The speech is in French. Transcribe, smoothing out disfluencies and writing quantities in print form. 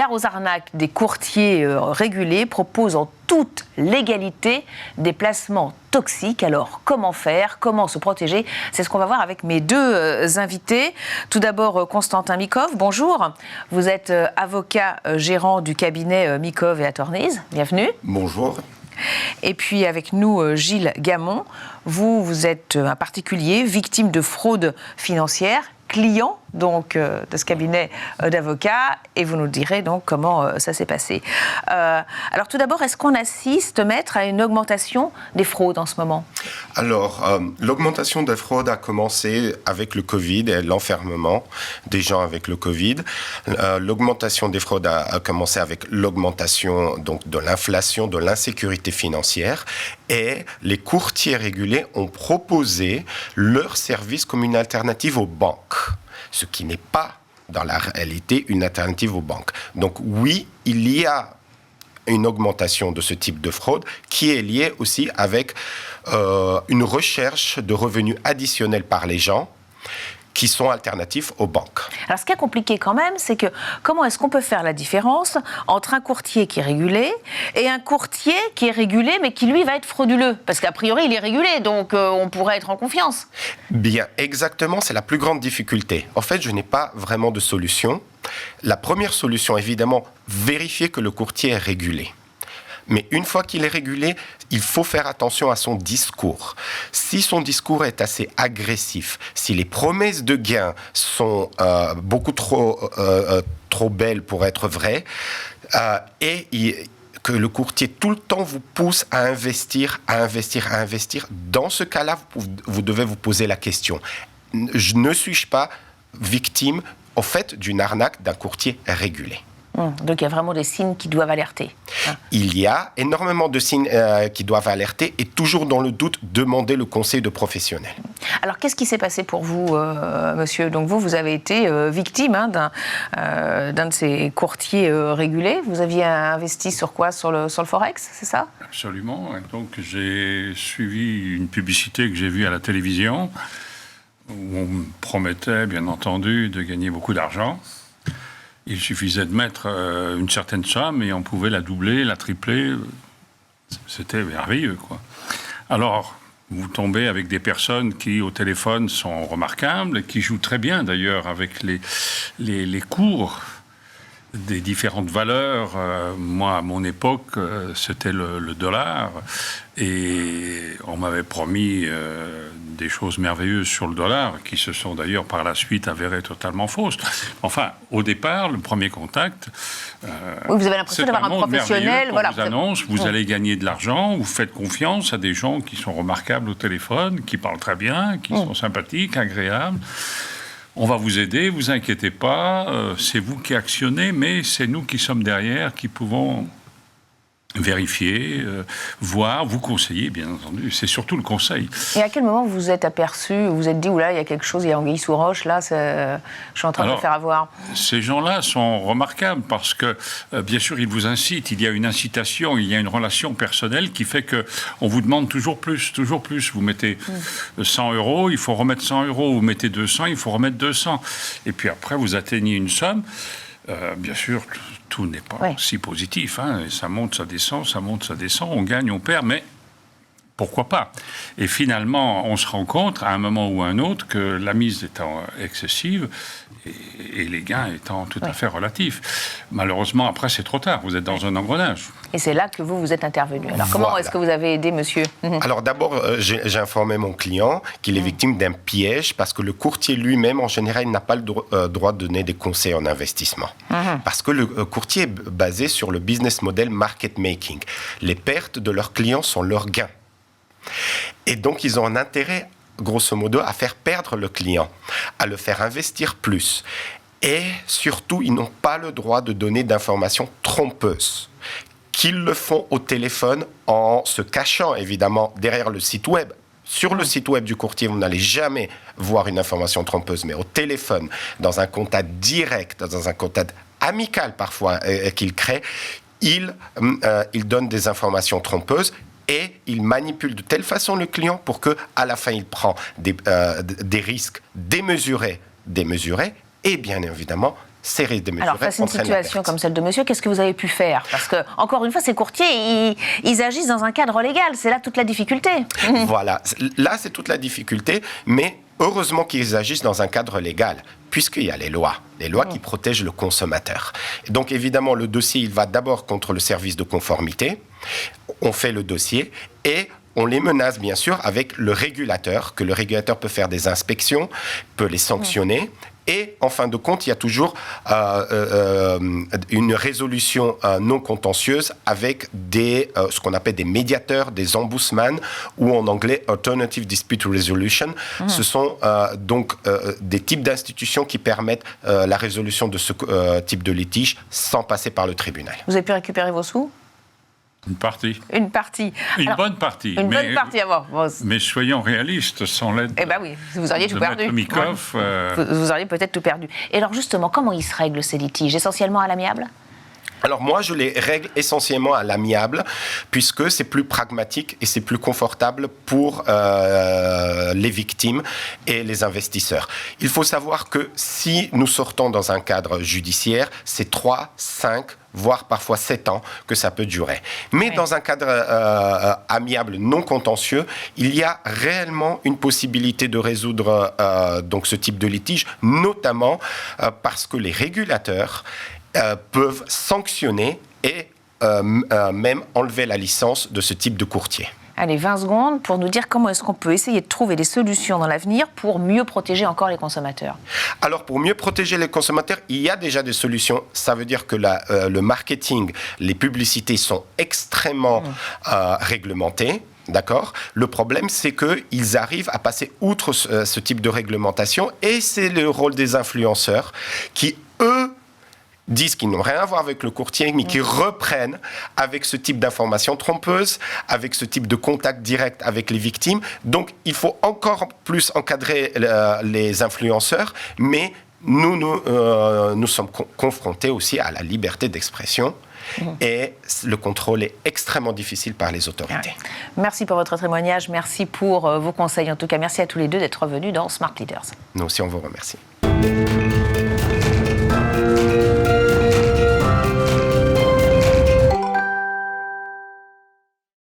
Gare aux arnaques, des courtiers régulés proposent en toute légalité des placements toxiques. Alors, comment faire? Comment se protéger? C'est ce qu'on va voir avec mes deux invités. Tout d'abord, Constantin Mikov, bonjour. Vous êtes avocat gérant du cabinet Mikov et Attorneys. Bienvenue. Bonjour. Et puis avec nous, Gilles Gamon. Vous êtes un particulier victime de fraude financière, client donc de ce cabinet d'avocats, et vous nous direz donc comment ça s'est passé. Alors tout d'abord, est-ce qu'on assiste, maître, à une augmentation des fraudes en ce moment? Alors, l'augmentation des fraudes a commencé avec le Covid et l'enfermement des gens avec le Covid. L'augmentation des fraudes a commencé avec l'augmentation donc, de l'inflation, de l'insécurité financière, et les courtiers régulés ont proposé leurs services comme une alternative aux banques, ce qui n'est pas, dans la réalité, une alternative aux banques. Donc oui, il y a une augmentation de ce type de fraude qui est liée aussi avec une recherche de revenus additionnels par les gens qui sont alternatifs aux banques. Alors ce qui est compliqué quand même, c'est que comment est-ce qu'on peut faire la différence entre un courtier qui est régulé et un courtier qui est régulé mais qui lui va être frauduleux? Parce qu'a priori il est régulé, donc on pourrait être en confiance. Bien, exactement, c'est la plus grande difficulté. En fait, je n'ai pas vraiment de solution. La première solution, évidemment, vérifier que le courtier est régulé. Mais une fois qu'il est régulé, il faut faire attention à son discours. Si son discours est assez agressif, si les promesses de gains sont beaucoup trop belles pour être vraies, et que le courtier tout le temps vous pousse à investir, dans ce cas-là, vous devez vous poser la question. Ne suis-je pas victime, au fait, d'une arnaque d'un courtier régulé? Donc il y a vraiment des signes qui doivent alerter. Il y a énormément de signes qui doivent alerter, et toujours dans le doute, demander le conseil de professionnels. Alors qu'est-ce qui s'est passé pour vous, monsieur? Donc vous avez été victime d'un de ces courtiers régulés. Vous aviez investi sur quoi? Sur le Forex, c'est ça? Absolument. Donc j'ai suivi une publicité que j'ai vue à la télévision où on me promettait, bien entendu, de gagner beaucoup d'argent. Il suffisait de mettre une certaine somme et on pouvait la doubler, la tripler. C'était merveilleux, quoi. Alors, vous tombez avec des personnes qui, au téléphone, sont remarquables et qui jouent très bien, d'ailleurs, avec les cours des différentes valeurs. Moi, à mon époque, c'était le dollar. Et on m'avait promis des choses merveilleuses sur le dollar, qui se sont d'ailleurs par la suite avérées totalement fausses. Enfin, au départ, le premier contact... oui, vous avez l'impression d'avoir un professionnel... Voilà, vous annonce, vous allez gagner de l'argent, vous faites confiance à des gens qui sont remarquables au téléphone, qui parlent très bien, qui sont sympathiques, agréables. On va vous aider, vous inquiétez pas, c'est vous qui actionnez, mais c'est nous qui sommes derrière, qui pouvons vérifier, voir, vous conseiller, bien entendu. C'est surtout le conseil. Et à quel moment vous vous êtes aperçu, vous vous êtes dit, oula, il y a quelque chose, il y a anguille sous roche, là, je suis en train de me faire avoir? Ces gens-là sont remarquables parce que, bien sûr, ils vous incitent. Il y a une incitation, il y a une relation personnelle qui fait qu'on vous demande toujours plus, toujours plus. Vous mettez 100 €, il faut remettre 100 €. Vous mettez 200, il faut remettre 200. Et puis après, vous atteignez une somme. Bien sûr, tout n'est pas si positif. Hein. Ça monte, ça descend, ça monte, ça descend. On gagne, on perd, mais pourquoi pas? Et finalement, on se rend compte, à un moment ou à un autre, que la mise étant excessive et les gains étant tout à fait relatifs. Malheureusement, après, c'est trop tard. Vous êtes dans un engrenage. Et c'est là que vous êtes intervenu. Alors, comment est-ce que vous avez aidé, monsieur? Alors, d'abord, j'ai informé mon client qu'il est victime d'un piège parce que le courtier lui-même, en général, n'a pas le droit de donner des conseils en investissement. Parce que le courtier est basé sur le business model market making. Les pertes de leurs clients sont leurs gains. Et donc, ils ont un intérêt, grosso modo, à faire perdre le client, à le faire investir plus. Et surtout, ils n'ont pas le droit de donner d'informations trompeuses, qu'ils le font au téléphone en se cachant, évidemment, derrière le site web. Sur le site web du courtier, vous n'allez jamais voir une information trompeuse, mais au téléphone, dans un contact direct, dans un contact amical parfois qu'il crée, il donne des informations trompeuses. Et il manipule de telle façon le client pour qu'à la fin, il prend des risques démesurés, et bien évidemment, série démesurée Alors, face à une entraîne la situation perte. comme celle de monsieur, qu'est-ce que vous avez pu faire? Parce que, encore une fois, ces courtiers, ils agissent dans un cadre légal. C'est là toute la difficulté. Voilà, là c'est toute la difficulté, mais heureusement qu'ils agissent dans un cadre légal, puisqu'il y a les lois qui protègent le consommateur. Donc évidemment, le dossier, il va d'abord contre le service de conformité, on fait le dossier et on les menace bien sûr avec le régulateur, que le régulateur peut faire des inspections, peut les sanctionner. Et en fin de compte, il y a toujours une résolution non contentieuse avec ce qu'on appelle des médiateurs, des ombudsman, ou en anglais Alternative Dispute Resolution. Ce sont donc des types d'institutions qui permettent la résolution de ce type de litige sans passer par le tribunal. Vous avez pu récupérer vos sous? Une partie. Une partie. Une bonne partie. Une bonne partie avant. Bon, mais soyons réalistes, sans l'aide eh bien oui, vous auriez tout perdu. Mikhoff, Vous auriez peut-être tout perdu. Et alors justement, comment ils se règlent ces litiges? Essentiellement à l'amiable? Alors moi, je les règle essentiellement à l'amiable, puisque c'est plus pragmatique et c'est plus confortable pour les victimes et les investisseurs. Il faut savoir que si nous sortons dans un cadre judiciaire, c'est 3, 5, voire parfois 7 ans que ça peut durer. Mais dans un cadre amiable, non contentieux, il y a réellement une possibilité de résoudre donc ce type de litige, notamment parce que les régulateurs peuvent sanctionner et même enlever la licence de ce type de courtier. Allez, 20 secondes pour nous dire comment est-ce qu'on peut essayer de trouver des solutions dans l'avenir pour mieux protéger encore les consommateurs. Alors, pour mieux protéger les consommateurs, il y a déjà des solutions. Ça veut dire que le marketing, les publicités sont extrêmement réglementées. D'accord. Le problème, c'est qu'ils arrivent à passer outre ce type de réglementation, et c'est le rôle des influenceurs qui, eux, disent qu'ils n'ont rien à voir avec le courtier, mais qui reprennent avec ce type d'informations trompeuses, avec ce type de contact direct avec les victimes. Donc, il faut encore plus encadrer les influenceurs, mais nous sommes confrontés aussi à la liberté d'expression. Et le contrôle est extrêmement difficile par les autorités. Ouais. Merci pour votre témoignage, merci pour vos conseils. En tout cas, merci à tous les deux d'être venus dans Smart Leaders. Nous aussi, on vous remercie.